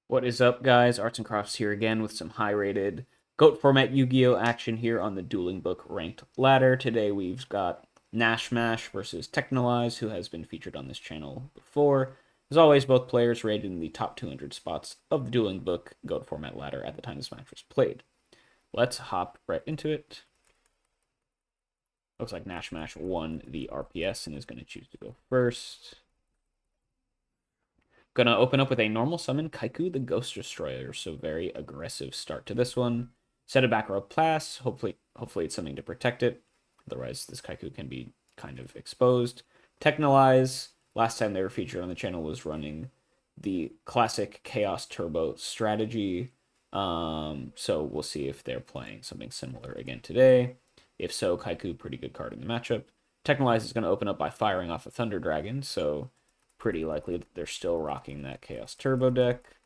What is up, guys? Arts and Crafts here again with some high-rated GOAT format Yu-Gi-Oh! Action here on the Dueling Book ranked ladder. Today we've got Nash Mash versus Technolize, who has been featured on this channel before. As always, both players rated in the top 200 spots of the Dueling Book GOAT format ladder at the time this match was played. Let's hop right into it. Looks like Nash Mash won the RPS and is going to choose to go first. Gonna open up with a normal summon Kaiku the Ghost Destroyer, so very aggressive start to this one. Set a back row pass, hopefully it's something to protect it. Otherwise, this Kaiku can be kind of exposed. Technolize, last time they were featured on the channel was running the classic Chaos Turbo strategy. So we'll see if they're playing something similar again today. If so, Kaiku, pretty good card in the matchup. Technolize is going to open up by firing off a Thunder Dragon, so pretty likely that they're still rocking that Chaos Turbo deck.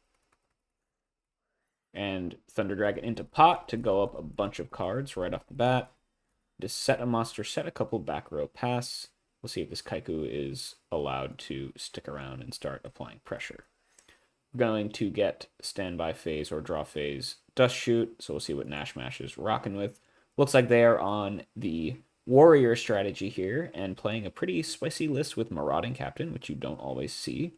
And Thunder Dragon into pot to go up a bunch of cards right off the bat. Just set a monster, set a couple back row pass. We'll see if this Kaiku is allowed to stick around and start applying pressure. We're going to get standby phase or draw phase Dust Shoot, so we'll see what Nash Mash is rocking with. Looks like they are on the Warrior strategy here and playing a pretty spicy list with Marauding Captain, which you don't always see.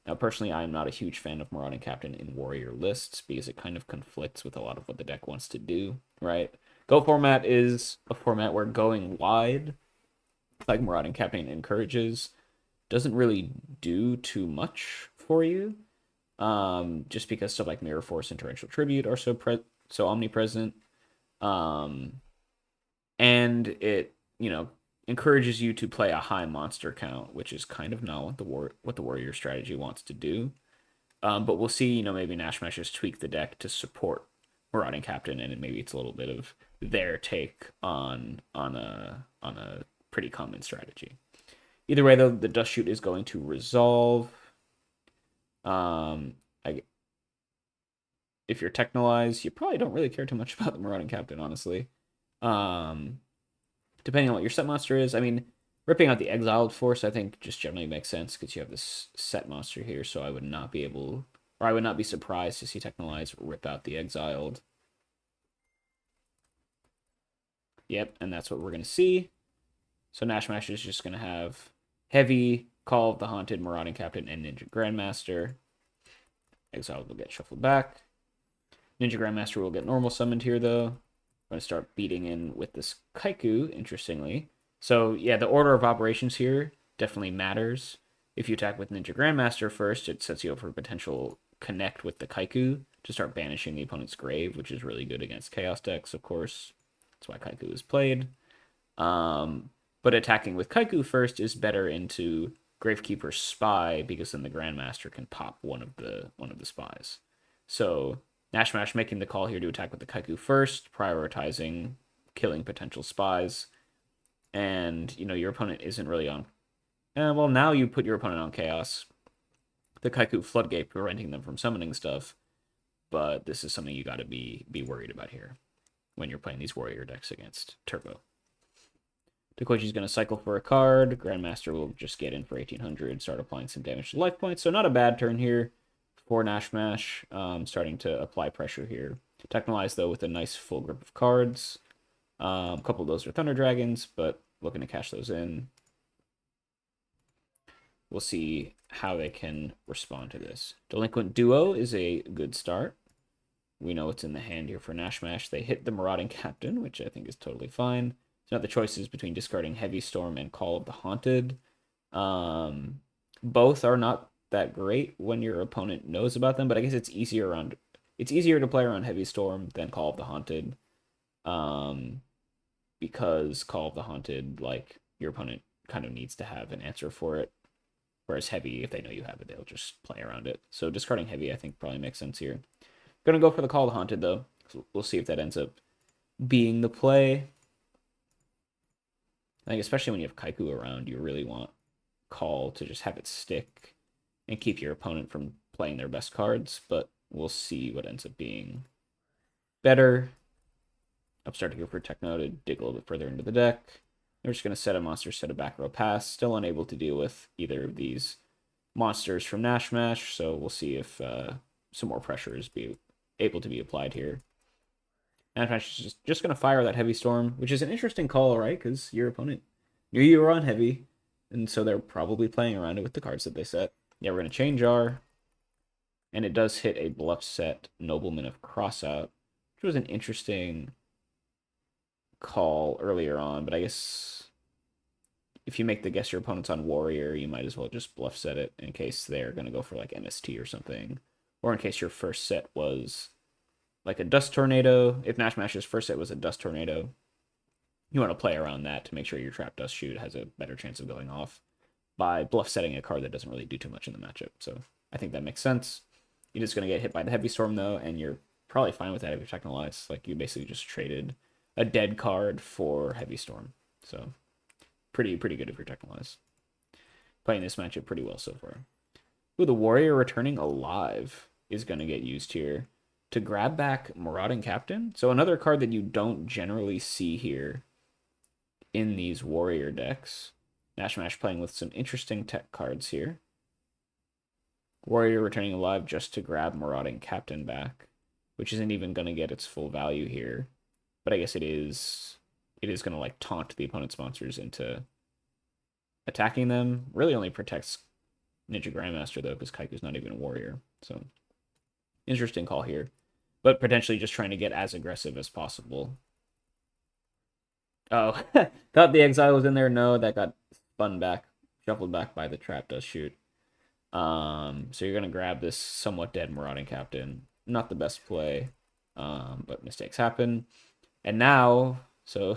Now, personally, I am not a huge fan of Marauding Captain in Warrior lists because it kind of conflicts with a lot of what the deck wants to do, right? Go format is a format where going wide, like Marauding Captain encourages, doesn't really do too much for you. Just because stuff like Mirror Force and Torrential Tribute are so omnipresent. And it, encourages you to play a high monster count, which is kind of not what the Warrior strategy wants to do. But we'll see, maybe Nash Mash just tweak the deck to support Marauding Captain, and maybe it's a little bit of their take on a pretty common strategy. Either way, though, the Dust Shoot is going to resolve. If you're Technolize, you probably don't really care too much about the Marauding Captain, honestly. Depending on what your set monster is. I mean, ripping out the Exiled Force, I think, just generally makes sense because you have this set monster here, so I would not be surprised to see Technolize rip out the Exiled. Yep, and that's what we're going to see. So Nash Mash is just going to have Heavy, Call of the Haunted, Marauding Captain, and Ninja Grandmaster. Exiled will get shuffled back. Ninja Grandmaster will get normal summoned here, though. I'm going to start beating in with this Kaiku, interestingly. So, yeah, the order of operations here definitely matters. If you attack with Ninja Grandmaster first, it sets you up for a potential connect with the Kaiku to start banishing the opponent's grave, which is really good against Chaos decks, of course. That's why Kaiku is played. But attacking with Kaiku first is better into Gravekeeper's Spy, because then the Grandmaster can pop one of the spies. So Nash Mash making the call here to attack with the Kaiku first, prioritizing killing potential spies. And, your opponent isn't really on... well, now you put your opponent on Chaos. The Kaiku Floodgate preventing them from summoning stuff. But this is something you got to be worried about here when you're playing these Warrior decks against Turbo. Tokoichi's going to cycle for a card. Grandmaster will just get in for 1800, start applying some damage to life points. So not a bad turn here for Nash Mash, starting to apply pressure here. Technolize, though, with a nice full grip of cards. A couple of those are Thunder Dragons, but looking to cash those in. We'll see how they can respond to this. Delinquent Duo is a good start. We know what's in the hand here for Nash Mash. They hit the Marauding Captain, which I think is totally fine. So now the choice is between discarding Heavy Storm and Call of the Haunted. Both are not that great when your opponent knows about them, but I guess it's easier to play around Heavy Storm than Call of the Haunted. Because Call of the Haunted, like, your opponent kind of needs to have an answer for it. Whereas Heavy, if they know you have it, they'll just play around it. So discarding Heavy, I think, probably makes sense here. Gonna go for the Call of the Haunted, though. So we'll see if that ends up being the play. I think especially when you have Kaiku around, you really want Call to just have it stick and keep your opponent from playing their best cards, but we'll see what ends up being better. Upstart to go for Techno to dig a little bit further into the deck. They're just going to set a monster, set a back row pass. Still unable to deal with either of these monsters from Nash Mash, so we'll see if some more pressure is be able to be applied here. And Smash is just going to fire that Heavy Storm, which is an interesting call, right? Because your opponent knew you were on Heavy, and so they're probably playing around it with the cards that they set. Yeah, we're going to change our, and it does hit a bluff set Nobleman of Crossout, which was an interesting call earlier on, but I guess if you make the guess your opponent's on Warrior, you might as well just bluff set it in case they're going to go for like MST or something, or in case your first set was like a Dust Tornado. If Nash Mash's first set was a Dust Tornado, you want to play around that to make sure your Trap Dust Shoot has a better chance of going off by bluff setting a card that doesn't really do too much in the matchup. So I think that makes sense. You're just going to get hit by the Heavy Storm, though, and you're probably fine with that if you're Technolize. Like, you basically just traded a dead card for Heavy Storm. So pretty good if you're Technolize. Playing this matchup pretty well so far. Ooh, the Warrior returning alive is going to get used here to grab back Marauding Captain. So another card that you don't generally see here in these Warrior decks. Nash Mash playing with some interesting tech cards here. Warrior returning alive just to grab Marauding Captain back, which isn't even going to get its full value here. But I guess it is going to like taunt the opponent's monsters into attacking them. Really only protects Ninja Grandmaster, though, because Kaiku's not even a Warrior. So interesting call here. But potentially just trying to get as aggressive as possible. Oh, thought the Exile was in there. No, that got spun back, shuffled back by the Trap Dust Shoot. So you're going to grab this somewhat dead Marauding Captain. Not the best play, but mistakes happen. And now, so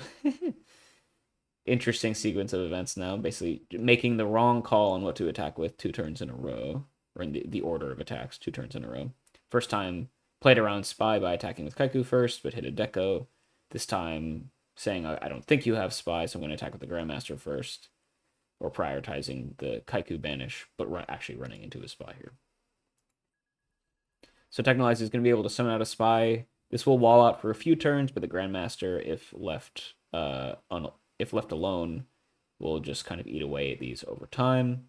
interesting sequence of events now. Basically making the wrong call on what to attack with 2 turns in a row, or in the order of attacks 2 turns in a row. First time, played around Spy by attacking with Kaiku first, but hit a Deco. This time, saying, I don't think you have Spy, so I'm going to attack with the Grandmaster first. Or prioritizing the Kaiku banish, but actually running into a Spy here. So Technolize is going to be able to summon out a Spy. This will wall out for a few turns, but the Grandmaster, if left alone, will just kind of eat away at these over time.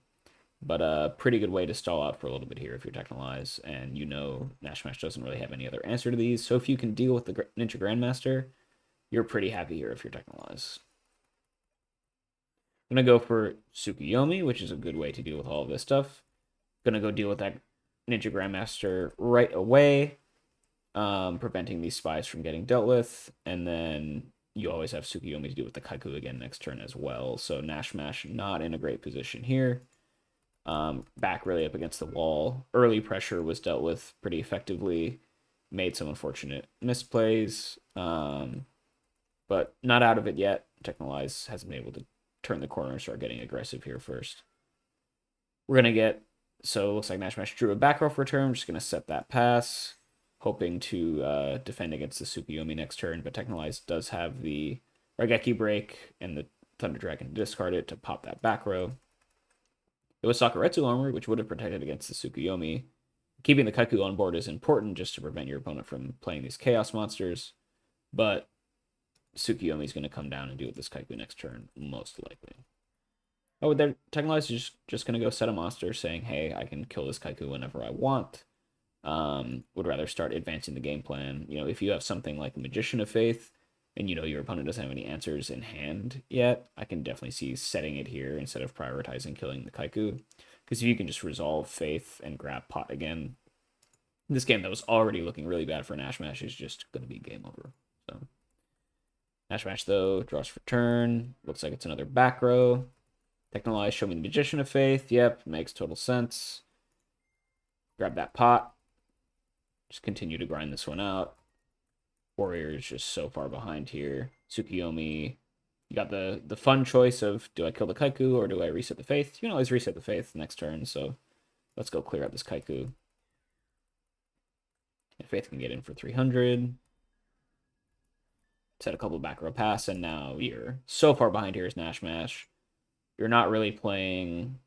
But a pretty good way to stall out for a little bit here if you're Technolize, and you know Nash Mash doesn't really have any other answer to these. So if you can deal with the Ninja Grandmaster, you're pretty happy here if you're Technolize. I'm going to go for Tsukuyomi, which is a good way to deal with all of this stuff. Going to go deal with that Ninja Grandmaster right away, preventing these Spies from getting dealt with. And then you always have Tsukuyomi to deal with the Kaiku again next turn as well. So Nash Mash not in a great position here. Back really up against the wall. Early pressure was dealt with pretty effectively. Made some unfortunate misplays, but not out of it yet. Technolize hasn't been able to turn the corner and start getting aggressive here first. We're going to get, so it looks like Nash Mash drew a back row for a turn. I'm just going to set that pass, hoping to defend against the Tsukuyomi next turn, but Technolize does have the Raigeki break and the Thunder Dragon to discard it to pop that back row. It was Sakuretsu armor, which would have protected against the Tsukuyomi. Keeping the Kaiku on board is important just to prevent your opponent from playing these Chaos monsters, but Tsukuyomi is going to come down and deal with this Kaiku next turn, most likely. Oh, their Technolize is just going to go set a monster saying, hey, I can kill this Kaiku whenever I want. Would rather start advancing the game plan. You know, if you have something like Magician of Faith, and you know your opponent doesn't have any answers in hand yet, I can definitely see setting it here instead of prioritizing killing the Kaiku. Because if you can just resolve Faith and grab Pot again, this game that was already looking really bad for Nash Mash is just going to be game over. So Nash Mash, though, draws for turn. Looks like it's another back row. Technolize, show me the Magician of Faith. Yep, makes total sense. Grab that pot. Just continue to grind this one out. Warrior is just so far behind here. Tsukuyomi, you got the fun choice of, do I kill the Kaiku or do I reset the Faith? You can always reset the Faith next turn, so let's go clear out this Kaiku. And Faith can get in for 300. Set a couple back row pass, and now you're so far behind here is Nash Mash. You're not really playing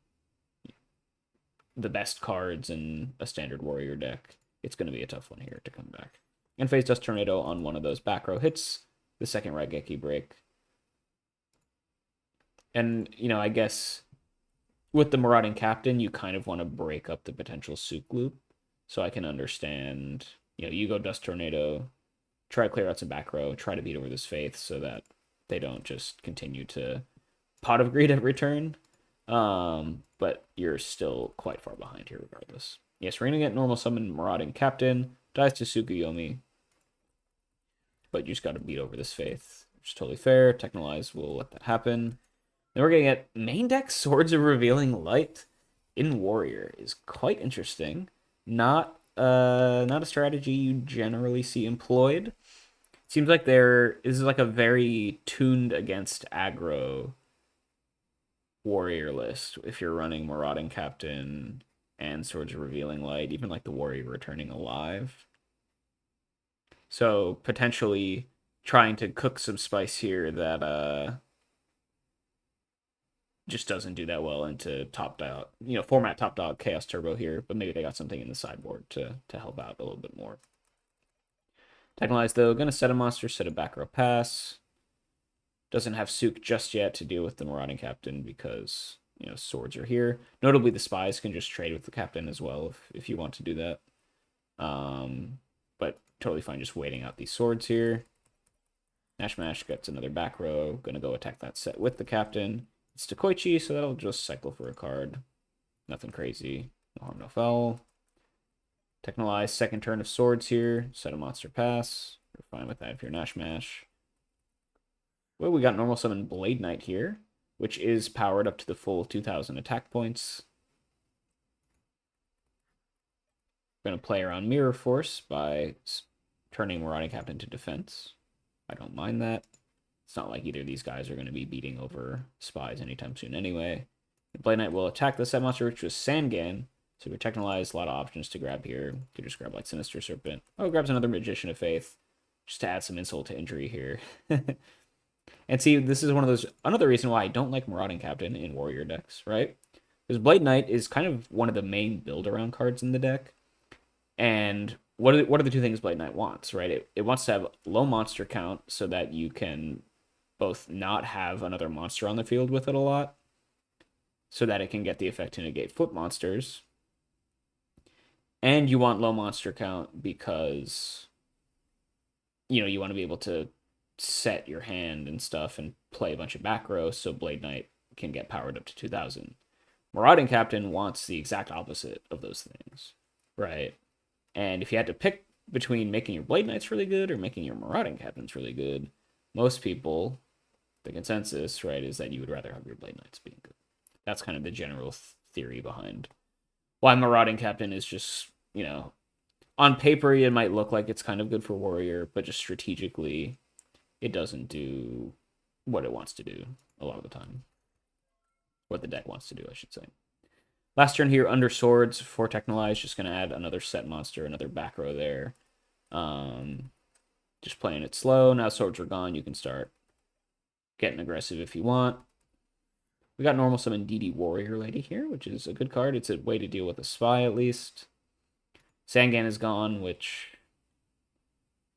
the best cards in a standard Warrior deck. It's going to be a tough one here to come back. And Phase Dust Tornado on one of those back row hits. The second Raigeki break. And, you know, I guess with the Marauding Captain, you kind of want to break up the potential Souk loop. so I can understand, you go Dust Tornado, try to clear out some back row, try to beat over this Faith so that they don't just continue to Pot of Greed every turn. But you're still quite far behind here regardless. Yes, we're going to get normal summon Marauding Captain, dies to Tsukuyomi, but you just got to beat over this Faith, which is totally fair. Technolize will let that happen. Then we're going to get main deck Swords of Revealing Light in Warrior is quite interesting. Not a strategy you generally see employed. Seems like there is like a very tuned against aggro warrior list if you're running Marauding Captain and Swords of Revealing Light, even like the Warrior Returning Alive. So potentially trying to cook some spice here that just doesn't do that well into top dog, format top dog Chaos Turbo here, but maybe they got something in the sideboard to help out a little bit more. Technolize though, gonna set a monster, set a back row pass. Doesn't have Sook just yet to deal with the Marauding Captain because, swords are here. Notably, the spies can just trade with the captain as well if you want to do that. But totally fine just waiting out these swords here. Nash Mash gets another back row. Gonna go attack that set with the captain. It's Takoichi, so that'll just cycle for a card. Nothing crazy. No harm, no foul. Technolize, second turn of swords here. Set a monster pass. You're fine with that if you're Nash Mash. Well, we got normal summon Blade Knight here, which is powered up to the full 2,000 attack points. Going to play around Mirror Force by turning Marauding Captain to defense. I don't mind that. It's not like either of these guys are going to be beating over spies anytime soon anyway. The Blade Knight will attack the set monster, which was Sangan. So we Technolize, a lot of options to grab here. Could just grab like Sinister Serpent. Oh, grabs another Magician of Faith, just to add some insult to injury here. And see, this is another reason why I don't like Marauding Captain in Warrior decks, right? Because Blade Knight is kind of one of the main build-around cards in the deck. And what are the two things Blade Knight wants, right? It wants to have low monster count so that you can both not have another monster on the field with it a lot, so that it can get the effect to negate foot monsters. And you want low monster count because, you want to be able to set your hand and stuff and play a bunch of back row so Blade Knight can get powered up to 2,000. Marauding Captain wants the exact opposite of those things, right? And if you had to pick between making your Blade Knights really good or making your Marauding Captains really good, most people, the consensus, right, is that you would rather have your Blade Knights being good. That's kind of the general theory behind why Marauding Captain is just, on paper it might look like it's kind of good for Warrior, but just strategically it doesn't do what it wants to do a lot of the time. What the deck wants to do, I should say. Last turn here, under Swords for Technolize, just going to add another set monster, another back row there. Just playing it slow. Now Swords are gone, you can start getting aggressive if you want. We got normal summon DD Warrior Lady here, which is a good card. It's a way to deal with a spy at least. Sangan is gone, which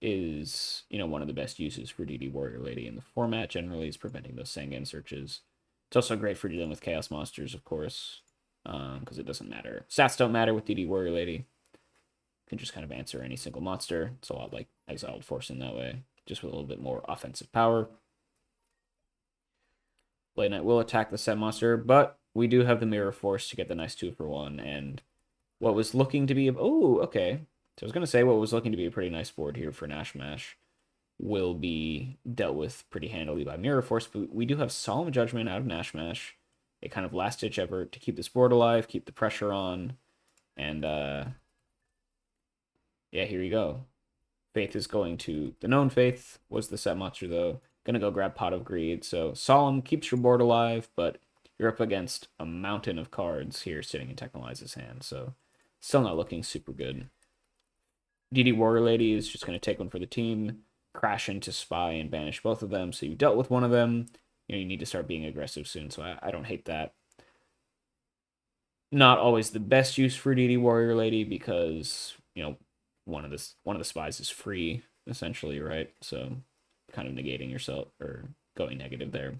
is, one of the best uses for DD Warrior Lady in the format. Generally, is preventing those Sangan searches. It's also great for dealing with Chaos Monsters, of course, because it doesn't matter. Stats don't matter with DD Warrior Lady. You can just kind of answer any single monster. It's a lot like Exiled Force in that way, just with a little bit more offensive power. Blade Knight will attack the set monster, but we do have the Mirror Force to get the nice 2-for-1, and what was looking to be... Oh, okay. So I was going to say what was looking to be a pretty nice board here for Nash Mash will be dealt with pretty handily by Mirror Force, but we do have Solemn Judgment out of Nash Mash, a kind of last-ditch effort to keep this board alive, keep the pressure on, and yeah, here you go. Faith is going to... The known Faith was the set monster, though. Gonna go grab Pot of Greed. So Solemn keeps your board alive, but you're up against a mountain of cards here sitting in Technolize's hand, so still not looking super good. DD Warrior Lady is just going to take one for the team, crash into Spy, and banish both of them. So you dealt with one of them. You need to start being aggressive soon, so I don't hate that. Not always the best use for DD Warrior Lady because, one of the spies is free, essentially, right? So kind of negating yourself or going negative there.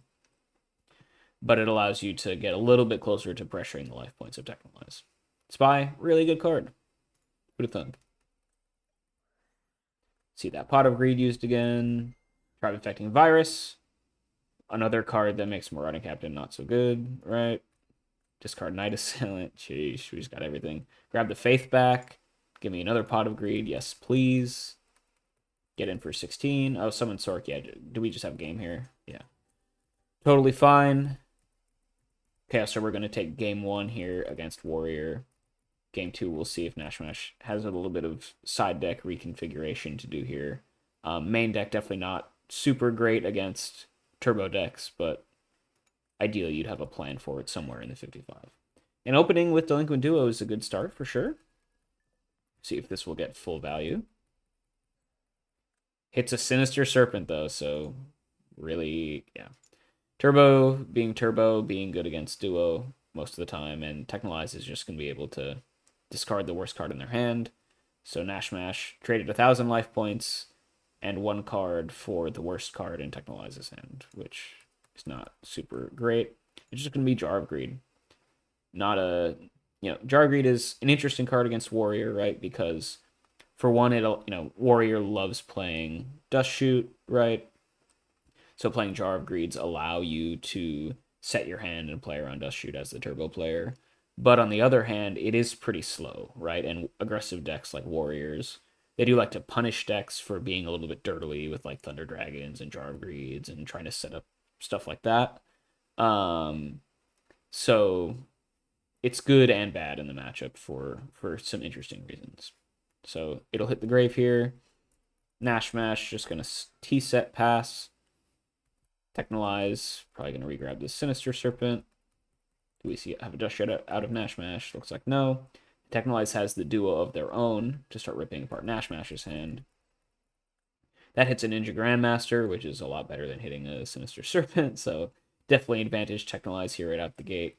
But it allows you to get a little bit closer to pressuring the life points of Technolize. Spy, really good card. Who'd have thunk? See that Pot of Greed used again. Tribe Infecting Virus. Another card that makes Marauding Captain not so good, right? Discard Night Assailant. Sheesh, we just got everything. Grab the Faith back. Give me another Pot of Greed. Yes, please. Get in for 16. Oh, summon Sork. Yeah, do we just have game here? Yeah. Totally fine. Okay, so we're going to take game 1 here against Warrior. Game 2, we'll see if Nash Mash has a little bit of side deck reconfiguration to do here. Main deck definitely not super great against turbo decks, but ideally you'd have a plan for it somewhere in the 55. And opening with Delinquent Duo is a good start for sure. See if this will get full value. Hits a Sinister Serpent though, so really, yeah. Turbo, being good against Duo most of the time, and Technolize is just going to be able to discard the worst card in their hand. So Nash Mash traded 1,000 life points and 1 card for the worst card in Technolize's hand, which is not super great. It's just going to be Jar of Greed. Not a, Jar of Greed is an interesting card against Warrior, right? Because for one, it'll, Warrior loves playing Dust Shoot, right? So playing Jar of Greeds allow you to set your hand and play around Dust Shoot as the turbo player. But on the other hand, it is pretty slow, right? And aggressive decks like Warriors, they do like to punish decks for being a little bit dirtily with like Thunder Dragons and Jar of Greeds and trying to set up stuff like that. So it's good and bad in the matchup for some interesting reasons. So it'll hit the grave here. Nash Mash just gonna T-set pass. Technolize, probably going to re-grab this Sinister Serpent. Do we have a Dust Shot out of Nash Mash? Looks like no. Technolize has the duo of their own to start ripping apart Nash Mash's hand. That hits a Ninja Grandmaster, which is a lot better than hitting a Sinister Serpent, so definitely advantage Technolize here right out the gate.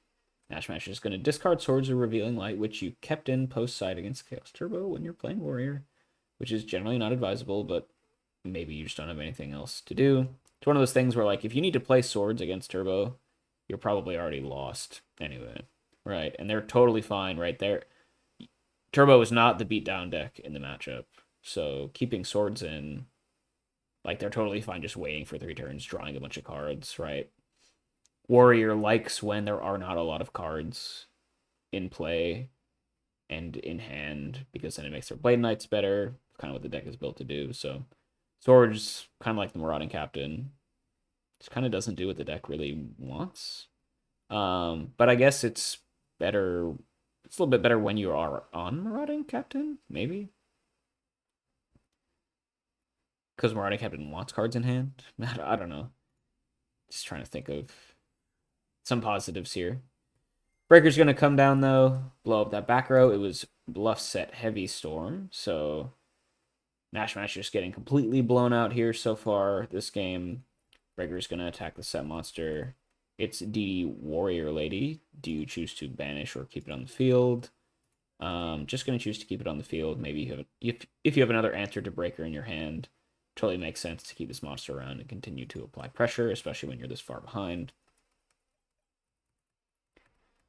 Nash Mash is going to discard Swords of Revealing Light, which you kept in post-side against Chaos Turbo when you're playing Warrior, which is generally not advisable, but maybe you just don't have anything else to do. It's one of those things where, like, if you need to play Swords against Turbo, you're probably already lost anyway, right? And they're totally fine right there. Turbo is not the beatdown deck in the matchup, so keeping Swords in, like, they're totally fine just waiting for 3 turns, drawing a bunch of cards, right? Warrior likes when there are not a lot of cards in play and in hand, because then it makes their Blade Knights better, kind of what the deck is built to do, so Swords, kind of like the Marauding Captain, just kind of doesn't do what the deck really wants. But I guess it's better. It's a little bit better when you are on Marauding Captain, maybe. Because Marauding Captain wants cards in hand. I don't know. Just trying to think of some positives here. Breaker's going to come down, though. Blow up that back row. It was Bluff Set Heavy Storm, so Nash Mash just getting completely blown out here so far this game. Breaker's going to attack the set monster. It's DD Warrior Lady. Do you choose to banish or keep it on the field? Just going to choose to keep it on the field. Maybe if you have another answer to Breaker in your hand, totally makes sense to keep this monster around and continue to apply pressure, especially when you're this far behind.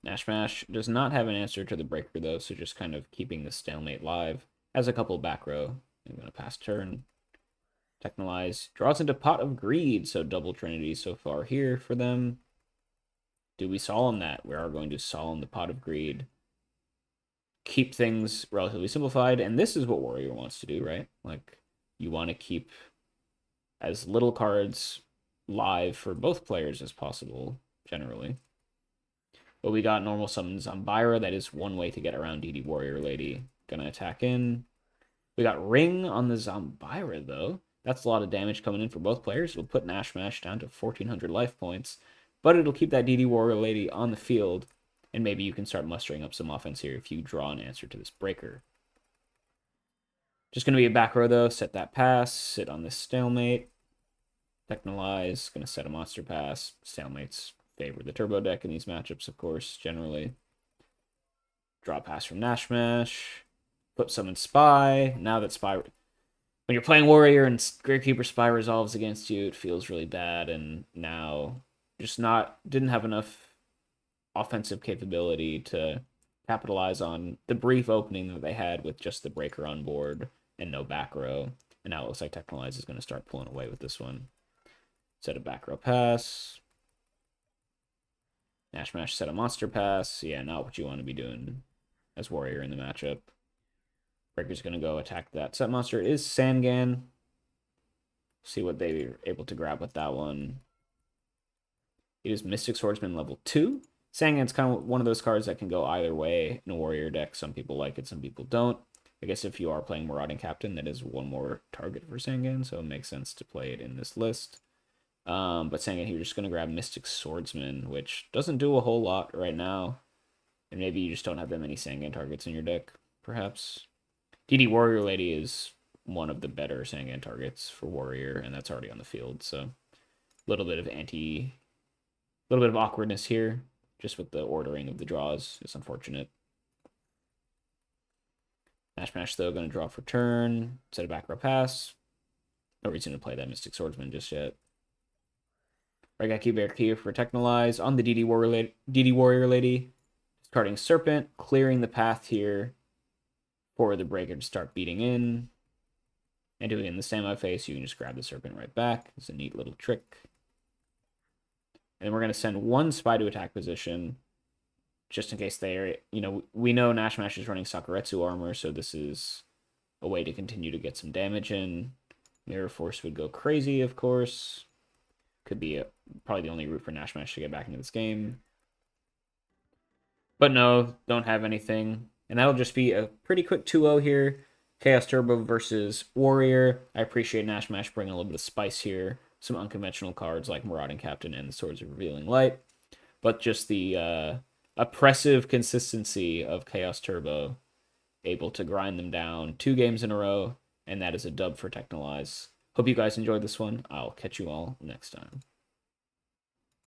Nash Mash does not have an answer to the Breaker, though, so just kind of keeping the stalemate live. Has a couple back row. I'm going to pass turn. Technolize draws into Pot of Greed, so double Trinity so far here for them. Do we solemn that? We are going to solemn the Pot of Greed. Keep things relatively simplified, and this is what Warrior wants to do, right? Like, you want to keep as little cards live for both players as possible, generally. But we got normal summons on Byra. That is one way to get around DD Warrior Lady. Gonna attack in. We got Ring on the Zombira, though. That's a lot of damage coming in for both players. It'll put Nash Mash down to 1,400 life points, but it'll keep that DD Warrior Lady on the field, and maybe you can start mustering up some offense here if you draw an answer to this Breaker. Just going to be a back row, though. Set that pass. Sit on this Stalemate. Technolize. Going to set a monster pass. Stalemates favor the turbo deck in these matchups, of course, generally. Draw pass from Nash Mash. Flip summon Spy. Now that Spy... When you're playing Warrior and Gravekeeper Spy resolves against you, it feels really bad, and now just didn't have enough offensive capability to capitalize on the brief opening that they had with just the breaker on board and no back row. And now it looks like Technolize is going to start pulling away with this one. Set a back row pass. Nash Mash set a monster pass. Yeah, not what you want to be doing as Warrior in the matchup. Breaker's going to go attack that set monster. It is Sangan. See what they were able to grab with that one. It is Mystic Swordsman level 2. Sangan's kind of one of those cards that can go either way in a Warrior deck. Some people like it, some people don't. I guess if you are playing Marauding Captain, that is one more target for Sangan, so it makes sense to play it in this list. But Sangan, you're just going to grab Mystic Swordsman, which doesn't do a whole lot right now. And maybe you just don't have that many Sangan targets in your deck, perhaps. DD Warrior Lady is one of the better Sangan targets for Warrior, and that's already on the field, so a little bit of awkwardness here, just with the ordering of the draws. It's unfortunate. Nash Mash, though, going to draw for turn. Set a back row pass. No reason to play that Mystic Swordsman just yet. Raigeki Bear Key for Technolize on the DD Warrior Lady. Discarding Serpent, clearing the path here for the Breaker to start beating in. And doing it in the standby phase, you can just grab the Serpent right back. It's a neat little trick. And then we're going to send one Spy to attack position, just in case they're, we know Nash Mash is running Sakuretsu armor, so this is a way to continue to get some damage in. Mirror Force would go crazy, of course. Could be probably the only route for Nash Mash to get back into this game. But no, don't have anything. And that'll just be a pretty quick 2-0 here. Chaos Turbo versus Warrior. I appreciate Nash Mash bringing a little bit of spice here. Some unconventional cards like Marauding Captain and the Swords of Revealing Light. But just the oppressive consistency of Chaos Turbo. Able to grind them down 2 games in a row. And that is a dub for Technolize. Hope you guys enjoyed this one. I'll catch you all next time.